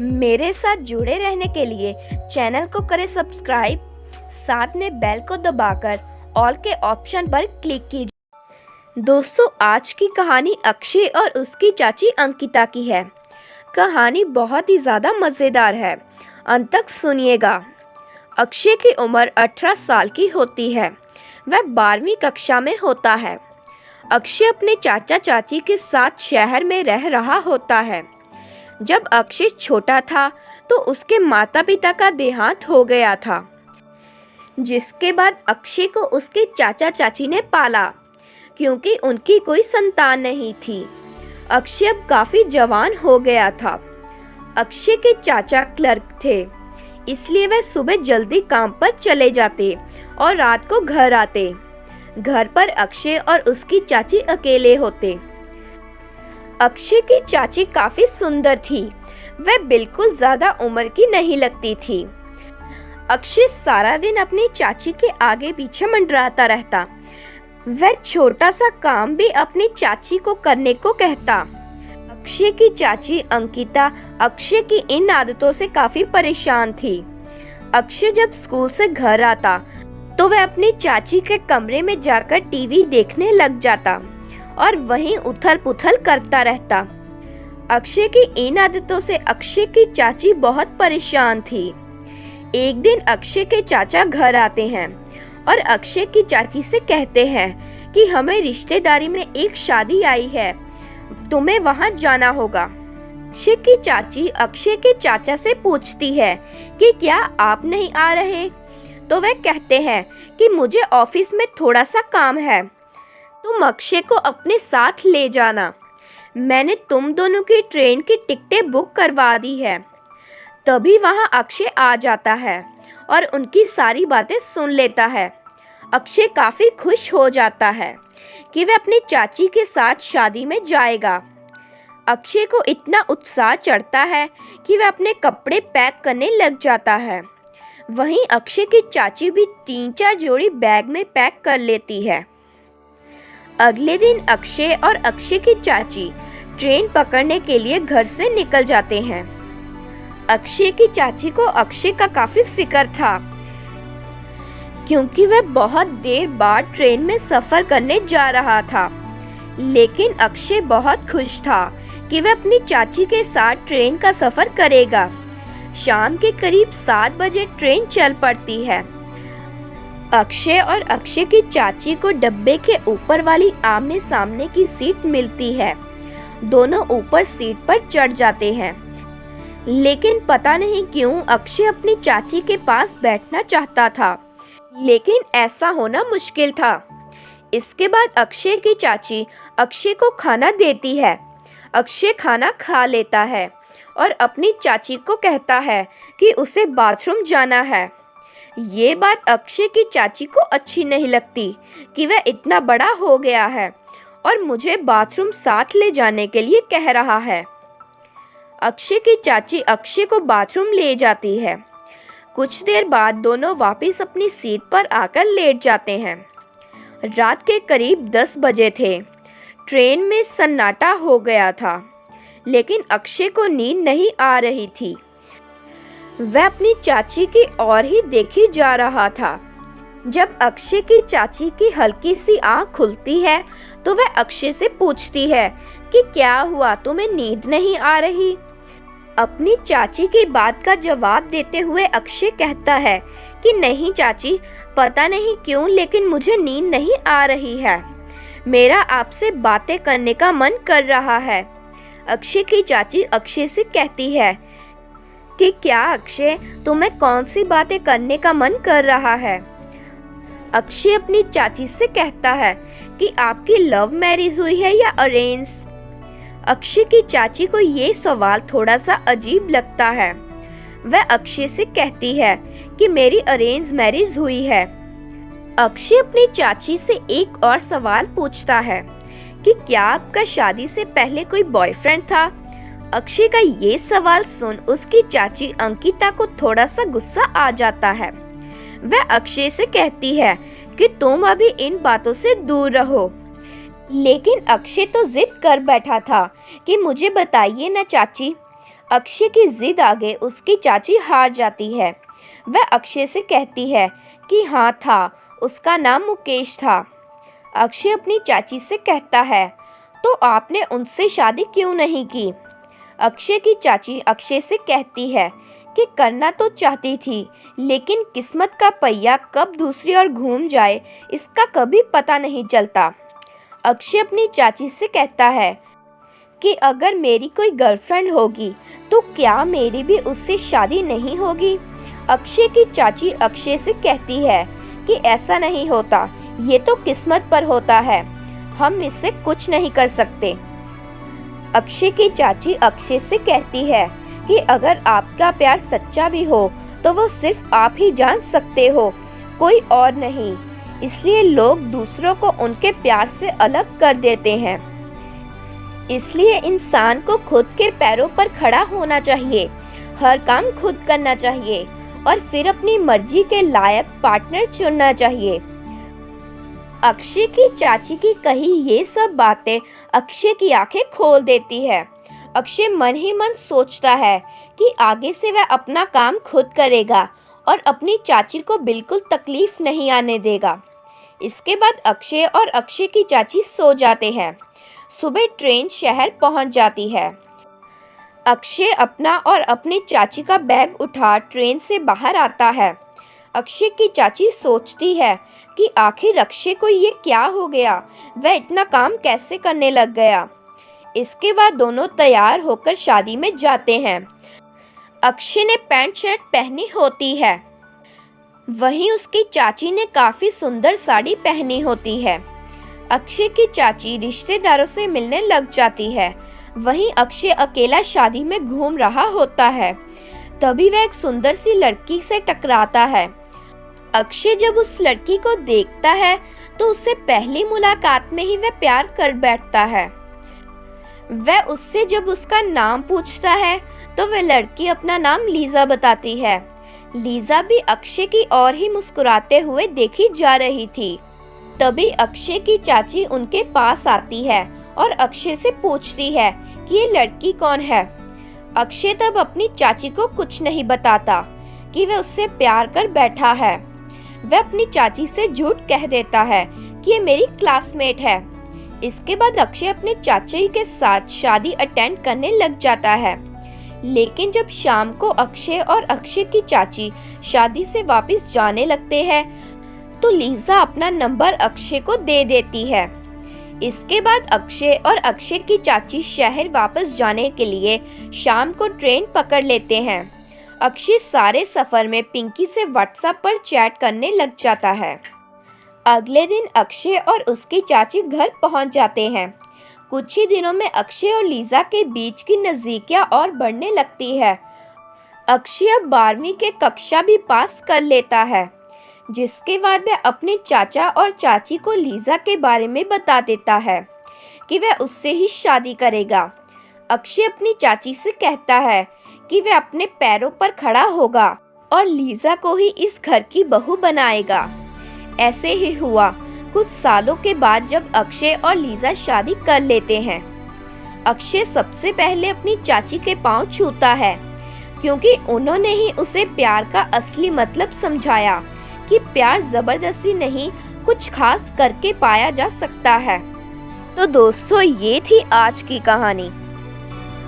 मेरे साथ जुड़े रहने के लिए चैनल को करें सब्सक्राइब, साथ में बेल को दबाकर ऑल के ऑप्शन पर क्लिक कीजिए। दोस्तों, आज की कहानी अक्षय और उसकी चाची अंकिता की है। कहानी बहुत ही ज़्यादा मज़ेदार है, अंत तक सुनिएगा। अक्षय की उम्र 18 साल की होती है। वह 12वीं कक्षा में होता है। अक्षय अपने चाचा चाची के साथ शहर में रह रहा होता है। जब अक्षय छोटा था तो उसके माता पिता का देहांत हो गया था, जिसके बाद अक्षय को उसके चाचा चाची ने पाला, क्योंकि उनकी कोई संतान नहीं थी। अक्षय अब काफ़ी जवान हो गया था। अक्षय के चाचा क्लर्क थे, इसलिए वह सुबह जल्दी काम पर चले जाते और रात को घर आते। घर पर अक्षय और उसकी चाची अकेले होते। अक्षय की चाची काफी सुंदर थी। वह बिल्कुल ज्यादा उम्र की नहीं लगती थी। अक्षय सारा दिन अपनी चाची के आगे पीछे मंडराता रहता। वह छोटा सा काम भी अपनी चाची को करने को कहता। अक्षय की चाची अंकिता अक्षय की इन आदतों से काफी परेशान थी। अक्षय जब स्कूल से घर आता तो वह अपनी चाची के कमरे में जाकर टीवी देखने लग जाता और वहीं उथल पुथल करता रहता। अक्षय की इन आदतों से अक्षय की चाची बहुत परेशान थी। एक दिन अक्षय के चाचा घर आते हैं और अक्षय की चाची से कहते हैं कि हमें रिश्तेदारी में एक शादी आई है, तुम्हें वहां जाना होगा। अक्षय की चाची अक्षय के चाचा से पूछती है कि क्या आप नहीं आ रहे, तो वह कहते हैं कि मुझे ऑफिस में थोड़ा सा काम है, तुम अक्षय को अपने साथ ले जाना। मैंने तुम दोनों की ट्रेन की टिकटें बुक करवा दी है। तभी वहां अक्षय आ जाता है और उनकी सारी बातें सुन लेता है। अक्षय काफ़ी खुश हो जाता है कि वह अपनी चाची के साथ शादी में जाएगा। अक्षय को इतना उत्साह चढ़ता है कि वह अपने कपड़े पैक करने लग जाता है। वहीं अक्षय की चाची भी 3-4 जोड़ी बैग में पैक कर लेती है। अगले दिन अक्षय और अक्षय की चाची ट्रेन पकड़ने के लिए घर से निकल जाते हैं। अक्षय की चाची को अक्षय का काफ़ी फिक्र था, क्योंकि वह बहुत देर बाद ट्रेन में सफ़र करने जा रहा था। लेकिन अक्षय बहुत खुश था कि वह अपनी चाची के साथ ट्रेन का सफ़र करेगा। शाम के करीब 7 बजे ट्रेन चल पड़ती है। अक्षय और अक्षय की चाची को डब्बे के ऊपर वाली आमने सामने की सीट मिलती है। दोनों ऊपर सीट पर चढ़ जाते हैं, लेकिन पता नहीं क्यों अक्षय अपनी चाची के पास बैठना चाहता था, लेकिन ऐसा होना मुश्किल था। इसके बाद अक्षय की चाची अक्षय को खाना देती है। अक्षय खाना खा लेता है और अपनी चाची को कहता है कि उसे बाथरूम जाना है। ये बात अक्षय की चाची को अच्छी नहीं लगती कि वह इतना बड़ा हो गया है और मुझे बाथरूम साथ ले जाने के लिए कह रहा है। अक्षय की चाची अक्षय को बाथरूम ले जाती है। कुछ देर बाद दोनों वापस अपनी सीट पर आकर लेट जाते हैं। रात के करीब 10 बजे थे। ट्रेन में सन्नाटा हो गया था, लेकिन अक्षय को नींद नहीं आ रही थी। वह अपनी चाची की ओर ही देखे जा रहा था। जब अक्षय की चाची की हल्की सी आंख खुलती है तो वह अक्षय से पूछती है कि क्या हुआ, तुम्हें नींद नहीं आ रही। अपनी चाची की बात का जवाब देते हुए अक्षय कहता है कि नहीं चाची, पता नहीं क्यों लेकिन मुझे नींद नहीं आ रही है। मेरा आपसे बातें करने का मन कर रहा है। अक्षय की चाची अक्षय से कहती है कि क्या अक्षय, तुम्हें कौन सी बातें करने का मन कर रहा है। अक्षय अपनी चाची से कहता है कि आपकी लव मैरिज हुई है या अरेंज। अक्षय की चाची को ये सवाल थोड़ा सा अजीब लगता है। वह अक्षय से कहती है कि मेरी अरेंज मैरिज हुई है। अक्षय अपनी चाची से एक और सवाल पूछता है कि क्या आपका शादी से पहले कोई बॉयफ्रेंड था। अक्षय का ये सवाल सुन उसकी चाची अंकिता को थोड़ा सा गुस्सा आ जाता है। वह अक्षय से कहती है कि तुम अभी इन बातों से दूर रहो। लेकिन अक्षय तो जिद कर बैठा था कि मुझे बताइए ना चाची, अक्षय की जिद आगे उसकी चाची हार जाती है। वह अक्षय से कहती है कि हाँ था, उसका नाम मुकेश था। अक्षय अपनी चाची से कहता है, तो आपने उनसे शादी क्यों नहीं की? अक्षय की चाची अक्षय से कहती है कि करना तो चाहती थी, लेकिन किस्मत का पहिया कब दूसरी ओर घूम जाए इसका कभी पता नहीं चलता। अक्षय अपनी चाची से कहता है कि अगर मेरी कोई गर्लफ्रेंड होगी तो क्या मेरी भी उससे शादी नहीं होगी? अक्षय की चाची अक्षय से कहती है कि ऐसा नहीं होता, ये तो किस्मत पर होता है, हम इससे कुछ नहीं कर सकते। अक्षय की चाची अक्षय से कहती है कि अगर आपका प्यार सच्चा भी हो तो वो सिर्फ आप ही जान सकते हो, कोई और नहीं। इसलिए लोग दूसरों को उनके प्यार से अलग कर देते हैं। इसलिए इंसान को खुद के पैरों पर खड़ा होना चाहिए, हर काम खुद करना चाहिए और फिर अपनी मर्जी के लायक पार्टनर चुनना चाहिए। अक्षय की चाची की कही ये सब बातें अक्षय की आंखें खोल देती है। अक्षय मन ही मन सोचता है कि आगे से वह अपना काम खुद करेगा और अपनी चाची को बिल्कुल तकलीफ नहीं आने देगा। इसके बाद अक्षय और अक्षय की चाची सो जाते हैं। सुबह ट्रेन शहर पहुंच जाती है। अक्षय अपना और अपनी चाची का बैग उठा ट्रेन से बाहर आता है। अक्षय की चाची सोचती है कि आखिर अक्षय को ये क्या हो गया, वह इतना काम कैसे करने लग गया। इसके बाद दोनों तैयार होकर शादी में जाते हैं। अक्षय ने पैंट शर्ट पहनी होती है, वहीं उसकी चाची ने काफ़ी सुंदर साड़ी पहनी होती है। अक्षय की चाची रिश्तेदारों से मिलने लग जाती है। वहीं अक्षय अकेला शादी में घूम रहा होता है। तभी वह एक सुंदर सी लड़की से टकराता है। अक्षय जब उस लड़की को देखता है तो उससे पहली मुलाकात में ही वह प्यार कर बैठता है। वह उससे जब उसका नाम पूछता है तो वह लड़की अपना नाम लीजा बताती है। लीजा भी अक्षय की ओर ही मुस्कुराते हुए देखी जा रही थी। तभी अक्षय की चाची उनके पास आती है और अक्षय से पूछती है कि ये लड़की कौन है। अक्षय तब अपनी चाची को कुछ नहीं बताता कि वह उससे प्यार कर बैठा है। वह अपनी चाची से झूठ कह देता है कि ये मेरी क्लासमेट है। इसके बाद अक्षय अपने चाची के साथ शादी अटेंड करने लग जाता है। लेकिन जब शाम को अक्षय और अक्षय की चाची शादी से वापस जाने लगते हैं तो लीजा अपना नंबर अक्षय को दे देती है। इसके बाद अक्षय और अक्षय की चाची शहर वापस जाने के लिए शाम को ट्रेन पकड़ लेते हैं। अक्षय सारे सफ़र में पिंकी से व्हाट्सएप पर चैट करने लग जाता है। अगले दिन अक्षय और उसकी चाची घर पहुंच जाते हैं। कुछ ही दिनों में अक्षय और लीजा के बीच की नज़दीकियां और बढ़ने लगती है। अक्षय अब 12वीं के कक्षा भी पास कर लेता है, जिसके बाद वह अपने चाचा और चाची को लीजा के बारे में बता देता है कि वह उससे ही शादी करेगा। अक्षय अपनी चाची से कहता है कि वह अपने पैरों पर खड़ा होगा और लीजा को ही इस घर की बहू बनाएगा। ऐसे ही हुआ। कुछ सालों के बाद जब अक्षय और लीजा शादी कर लेते हैं, अक्षय सबसे पहले अपनी चाची के पांव छूता है, क्योंकि उन्होंने ही उसे प्यार का असली मतलब समझाया कि प्यार जबरदस्ती नहीं, कुछ खास करके पाया जा सकता है। तो दोस्तों, ये थी आज की कहानी।